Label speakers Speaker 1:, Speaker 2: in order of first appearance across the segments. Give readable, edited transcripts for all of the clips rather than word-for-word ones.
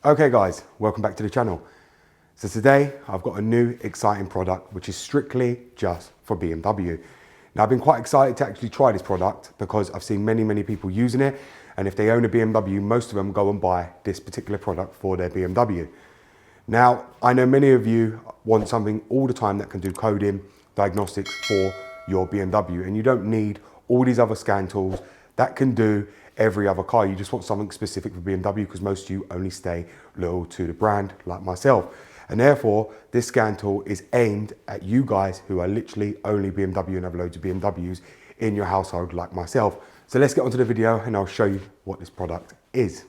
Speaker 1: Okay guys, welcome back to the channel. So today I've got a new exciting product which is strictly just for BMW. Now I've been quite excited to actually try this product because I've seen many people using it, and if they own a BMW, most of them go and buy this particular product for their BMW. Now I know many of you want something all the time that can do coding, diagnostics for your BMW, and you don't need all these other scan tools that can do every other car. You just want something specific for BMW because most of you only stay loyal to the brand like myself. And therefore, this scan tool is aimed at you guys who are literally only BMW and have loads of BMWs in your household like myself. So let's get onto the video and I'll show you what this product is.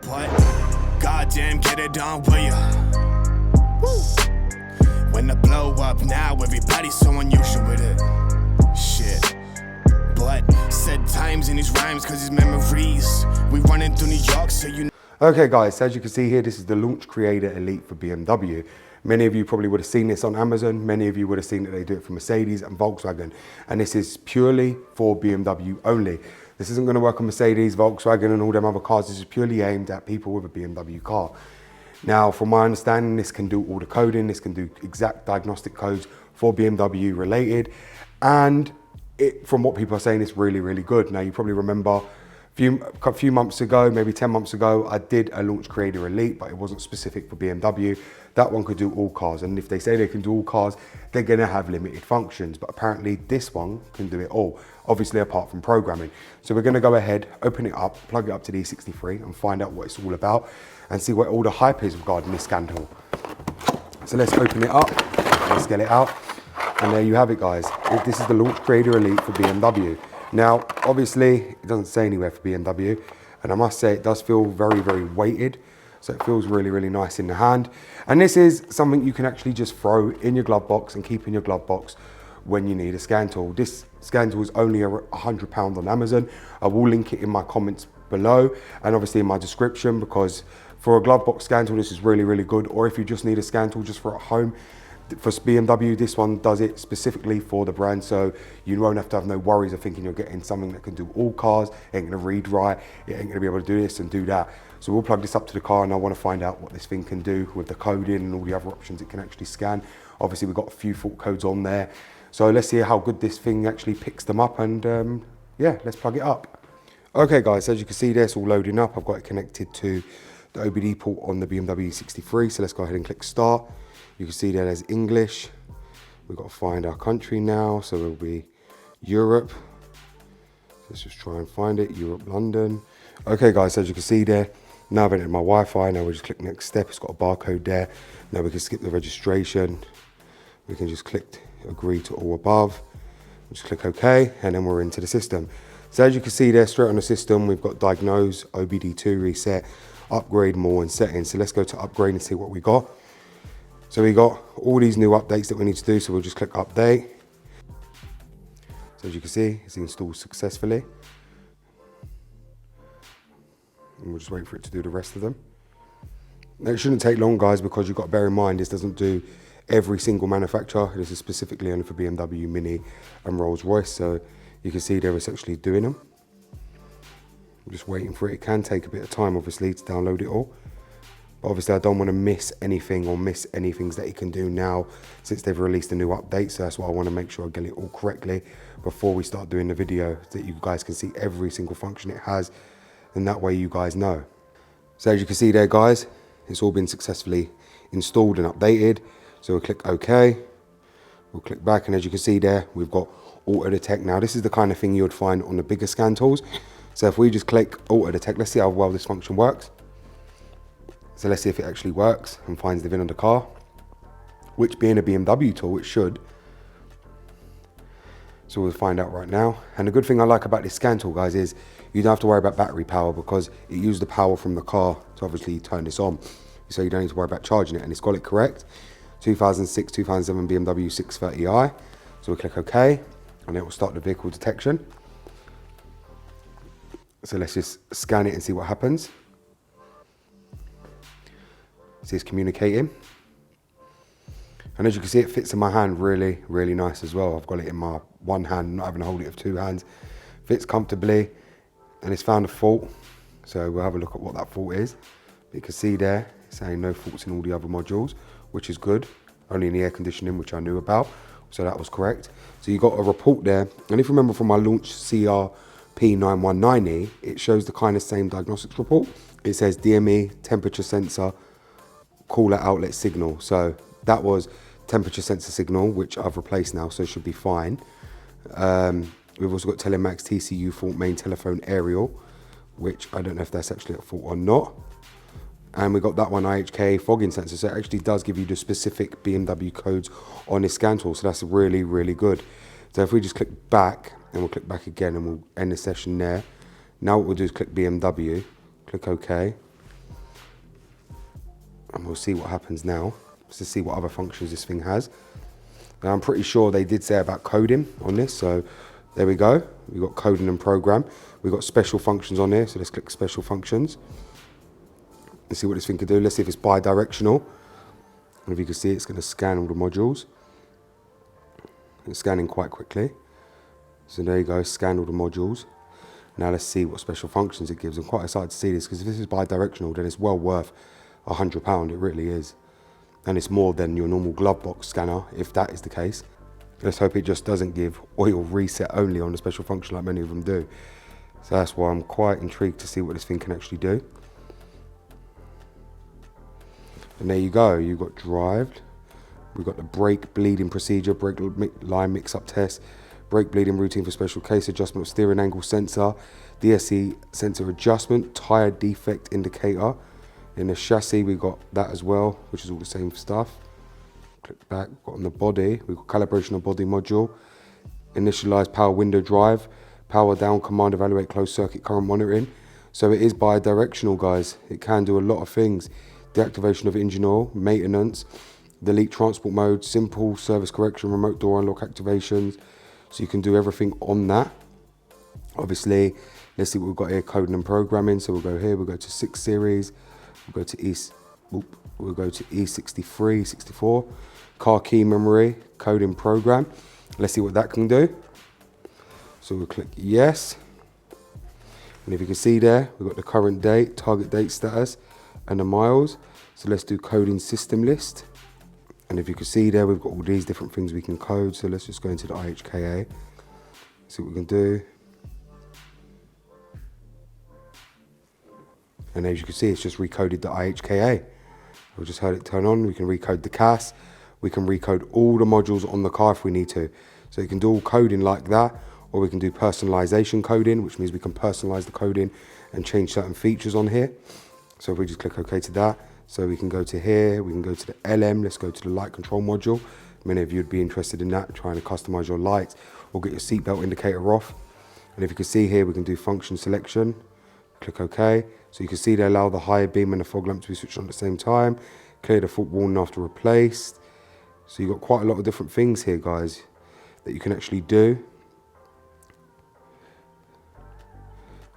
Speaker 2: What? Goddamn, get it done, will ya? Woo. When the blow up now, everybody's so unusual with it. Shit. But said times in his rhymes cause his memories. We running through New York, so you know.
Speaker 1: Okay guys, so as you can see here, this is the Launch Creator Elite for BMW. Many of you probably would have seen this on Amazon. Many of you would have seen that they do it for Mercedes and Volkswagen. And this is purely for BMW only. This isn't going to work on Mercedes, Volkswagen and all them other cars. This is purely aimed at people with a BMW car. Now, from my understanding, this can do all the coding. This can do exact diagnostic codes for BMW related. And from what people are saying, it's really good. Now, you probably remember a few months ago, maybe 10 months ago, I did a Launch Creator Elite, but it wasn't specific for BMW. That one could do all cars. And if they say they can do all cars, they're gonna have limited functions. But apparently this one can do it all, obviously apart from programming. So we're gonna go ahead, open it up, plug it up to the E63 and find out what it's all about and see what all the hype is regarding this scan tool. So let's open it up, let's get it out. And there you have it guys. This is the Launch Creator Elite for BMW. Now, obviously, it doesn't say anywhere for BMW, and I must say it does feel very weighted, so it feels really nice in the hand. And this is something you can actually just throw in your glove box and keep in your glove box when you need a scan tool. This scan tool is only £100 on Amazon. I will link it in my comments below, and obviously in my description, because for a glove box scan tool, this is really good. Or if you just need a scan tool just for at home, for BMW, this one does it specifically for the brand, so you won't have to have no worries of thinking you're getting something that can do all cars. It ain't gonna read right, it ain't gonna be able to do this and do that. So we'll plug this up to the car and I wanna find out what this thing can do with the coding and all the other options it can actually scan. Obviously we've got a few fault codes on there. So let's see how good this thing actually picks them up, and yeah, let's plug it up. Okay guys, as you can see there, it's all loading up. I've got it connected to the OBD port on the BMW 63, so let's go ahead and click start. You can see there's English. We've got to find our country now, so it'll be Europe. Let's just try and find it, Europe, London. Okay guys, as you can see there, now I've entered my Wi-Fi, now we just click next step. It's got a barcode there. Now we can skip the registration. We can just click agree to all above. Just click OK, and then we're into the system. So as you can see there, straight on the system, we've got diagnose, OBD2 reset, upgrade more and settings. So let's go to upgrade and see what we got. So we got all these new updates that we need to do, so we'll just click update. So as you can see, it's installed successfully. And we'll just wait for it to do the rest of them. Now, it shouldn't take long guys, because you've got to bear in mind this doesn't do every single manufacturer. This is specifically only for BMW, Mini and Rolls-Royce. So you can see there it's actually doing them. I'm just waiting for it. It can take a bit of time obviously to download it all. But obviously I don't want to miss anything or miss any things that it can do now since they've released a new update. So that's why I want to make sure I get it all correctly before we start doing the video, so that you guys can see every single function it has, and that way you guys know. So as you can see there guys, it's all been successfully installed and updated. So we'll click OK, we'll click back, and as you can see there, we've got auto detect. Now this is the kind of thing you would find on the bigger scan tools. So if we just click auto detect, let's see how well this function works. So let's see if it actually works and finds the VIN on the car, which being a BMW tool, it should. So we'll find out right now. And the good thing I like about this scan tool, guys, is you don't have to worry about battery power, because it uses the power from the car to obviously turn this on. So you don't need to worry about charging it, and it's got it correct. 2006, 2007 BMW 630i. So we'll click OK, and it will start the vehicle detection. So let's just scan it and see what happens. See, it's communicating. And as you can see, it fits in my hand really nice as well. I've got it in my one hand, not having to hold it with two hands. Fits comfortably, and it's found a fault. So we'll have a look at what that fault is. You can see there, it's saying no faults in all the other modules, which is good. Only in the air conditioning, which I knew about. So that was correct. So you got a report there. And if you remember from my launch CRP9190, it shows the kind of same diagnostics report. It says DME, temperature sensor, cooler outlet signal. So that was temperature sensor signal, which I've replaced now, so it should be fine. We've also got Telemax TCU fault main telephone aerial, which I don't know if that's actually a fault or not. And we got that one IHK fogging sensor, so it actually does give you the specific BMW codes on this scan tool, so that's really, really good. So if we just click back, and we'll click back again, and we'll end the session there. Now what we'll do is click BMW, click OK, and we'll see what happens now, just to see what other functions this thing has. Now I'm pretty sure they did say about coding on this, so there we go. We've got coding and program. We've got special functions on here, so let's click special functions. Let's see what this thing can do. Let's see if it's bi-directional. And if you can see, it's going to scan all the modules. It's scanning quite quickly. So there you go, scan all the modules. Now let's see what special functions it gives. I'm quite excited to see this, because if this is bi-directional, then it's well worth £100. It really is. And it's more than your normal glove box scanner, if that is the case. Let's hope it just doesn't give oil reset only on the special function like many of them do. So that's why I'm quite intrigued to see what this thing can actually do. And there you go, you've got drive, we've got the brake bleeding procedure, brake line mix-up test, brake bleeding routine for special case, adjustment of steering angle sensor, DSC sensor adjustment, tyre defect indicator. In the chassis, we've got that as well, which is all the same stuff. Click back, got on the body, we've got calibration of body module, initialize power window drive, power down command, evaluate closed circuit current monitoring. So it is bi-directional, guys. It can do a lot of things. Deactivation of engine oil, maintenance, delete transport mode, simple service correction, remote door unlock activations. So you can do everything on that. Obviously, let's see what we've got here, coding and programming. So we'll go here, we'll go to 6 series, we'll go to E63, 64, car key memory, coding program. Let's see what that can do. So we'll click yes. And if you can see there, we've got the current date, target date status, and the miles. So let's do coding system list. And if you can see there, we've got all these different things we can code. So let's just go into the IHKA, see what we can do. And as you can see, it's just recoded the IHKA. We just heard it turn on. We can recode the CAS. We can recode all the modules on the car if we need to. So you can do all coding like that, or we can do personalization coding, which means we can personalize the coding and change certain features on here. So if we just click OK to that, so we can go to here, we can go to the LM, let's go to the light control module. Many of you would be interested in that, trying to customize your lights or get your seatbelt indicator off. And if you can see here, we can do function selection, click OK. So you can see they allow the higher beam and the fog lamp to be switched on at the same time, clear the fault warning after replaced. So you've got quite a lot of different things here, guys, that you can actually do.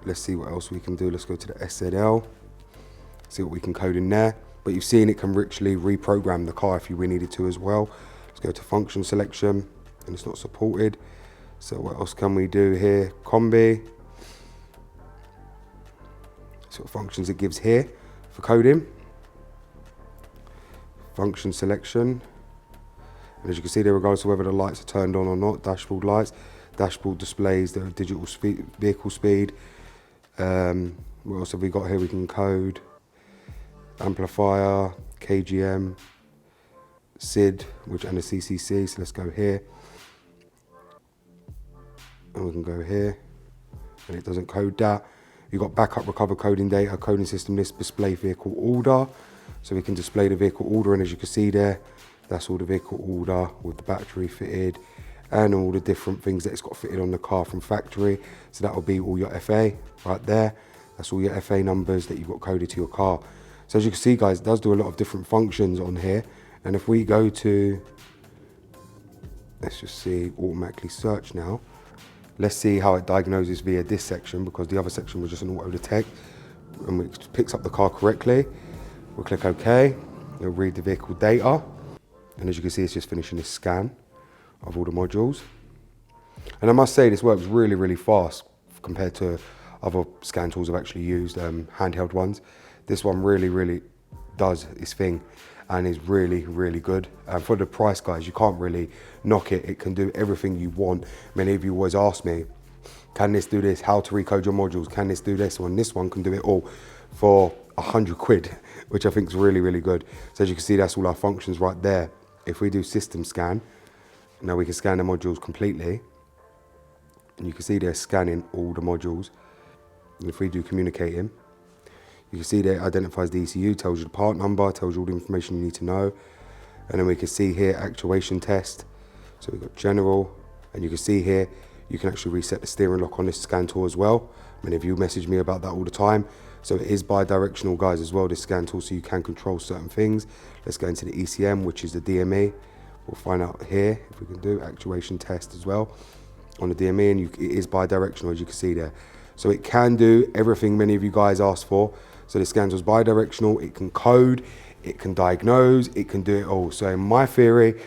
Speaker 1: Let's see what else we can do. Let's go to the SZL. See what we can code in there. But you've seen it can richly reprogram the car if you really needed to as well. Let's go to function selection, and it's not supported. So what else can we do here? Combi. See what functions it gives here for coding. Function selection. And as you can see there, regardless of whether the lights are turned on or not, dashboard lights, dashboard displays the digital vehicle speed. What else have we got here? We can code amplifier, KGM, SID, and a CCC. So let's go here, and we can go here, and it doesn't code that. You've got backup recover coding data, coding system list, display vehicle order. So we can display the vehicle order, and as you can see there, that's all the vehicle order with the battery fitted and all the different things that it's got fitted on the car from factory. So that will be all your FA right there. That's all your FA numbers that you've got coded to your car. So as you can see, guys, it does do a lot of different functions on here. And if we go to, let's just see, automatically search now. Let's see how it diagnoses via this section, because the other section was just an auto detect, and it picks up the car correctly. We'll click OK. It'll read the vehicle data. And as you can see, it's just finishing this scan of all the modules. And I must say, this works really, really fast compared to other scan tools I've actually used, handheld ones. This one really does its thing and is really good. And for the price, guys, you can't really knock it. It can do everything you want. Many of you always ask me, can this do this? How to recode your modules? Can this do this? And this one can do it all for 100 quid, which I think is really good. So as you can see, that's all our functions right there. If we do system scan, now we can scan the modules completely. And you can see they're scanning all the modules. And if we do communicating, you can see that it identifies the ECU, tells you the part number, tells you all the information you need to know. And then we can see here actuation test. So we've got general, and you can see here you can actually reset the steering lock on this scan tool as well. Many of you message me about that all the time. So it is bi-directional, guys, as well, this scan tool, so you can control certain things. Let's go into the ECM, which is the DME. We'll find out here if we can do actuation test as well on the DME, and it is bi-directional, as you can see there. So it can do everything many of you guys asked for. So the scan tool is bi-directional, it can code, it can diagnose, it can do it all. So in my theory,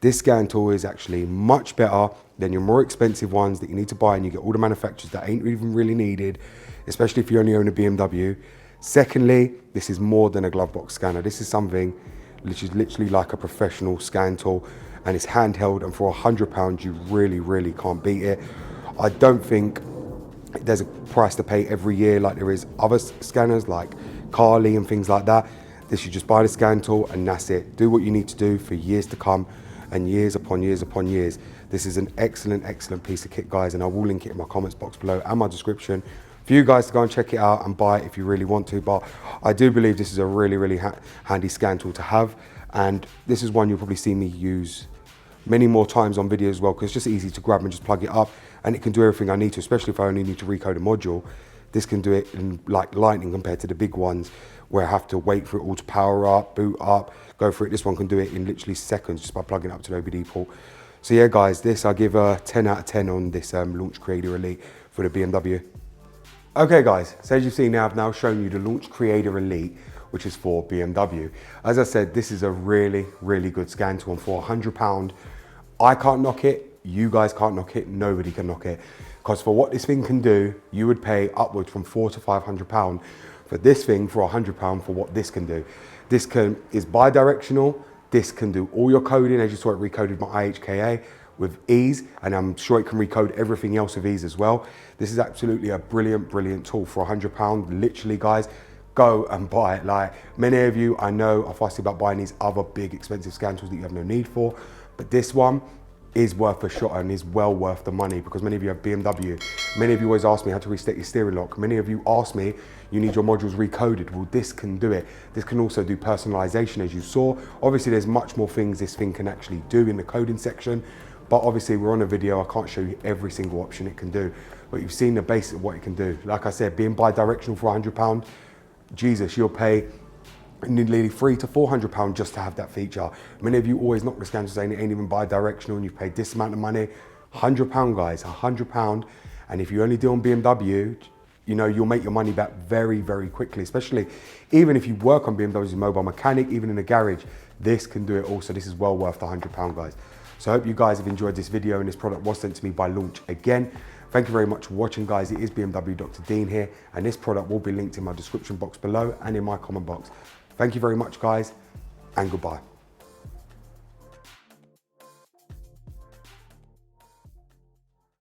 Speaker 1: this scan tool is actually much better than your more expensive ones that you need to buy, and you get all the manufacturers that ain't even really needed, especially if you only own a BMW. Secondly, this is more than a glove box scanner. This is something which is literally like a professional scan tool, and it's handheld, and for £100, you really can't beat it. I don't think there's a price to pay every year like there is other scanners like Carly and things like that. This, you just buy the scan tool and that's it. Do what you need to do for years to come, and years upon years. This is an excellent piece of kit, guys, and I will link it in my comments box below and my description for you guys to go and check it out and buy it if you really want to. But I do believe this is a really handy scan tool to have, and this is one you'll probably see me use many more times on videos as well, because it's just easy to grab and just plug it up, and it can do everything I need to, especially if I only need to recode a module. This can do it in like lightning compared to the big ones where I have to wait for it all to power up, boot up, go for it. This one can do it in literally seconds just by plugging it up to the OBD port. So yeah, guys, this I give a 10 out of 10 on this Launch Creator Elite for the BMW. Okay, guys, so as you've seen now, I've now shown you the Launch Creator Elite, which is for BMW. As I said, this is a really good scan tool, and for £100, I can't knock it, you guys can't knock it, nobody can knock it. Because for what this thing can do, you would pay upwards from £400 to £500 for this thing for £100 for what this can do. This is bi-directional. This can do all your coding, as you saw it recoded my IHKA with ease, and I'm sure it can recode everything else with ease as well. This is absolutely a brilliant tool for £100. Literally, guys, go and buy it. Like many of you, I know, are fussy about buying these other big expensive scan tools that you have no need for, but this one is worth a shot and is well worth the money, because many of you have BMW. Many of you always ask me how to reset your steering lock. Many of you ask me, you need your modules recoded. Well, this can do it. This can also do personalization, as you saw. Obviously, there's much more things this thing can actually do in the coding section, but obviously we're on a video, I can't show you every single option it can do, but you've seen the basic of what it can do. Like I said, being bi-directional for £100, Jesus, you'll pay nearly £300 to £400 just to have that feature. Many of you always knock the scan saying it ain't even bi-directional and you've paid this amount of money. £100, guys, £100. And if you only deal on BMW, you know, you'll make your money back very quickly, especially even if you work on BMW as a mobile mechanic, even in a garage, this can do it also. This is well worth the £100, guys. So I hope you guys have enjoyed this video, and this product was sent to me by Launch again. Thank you very much for watching, guys. It is BMW Dr. Dean here, and this product will be linked in my description box below and in my comment box. Thank you very much, guys, and goodbye.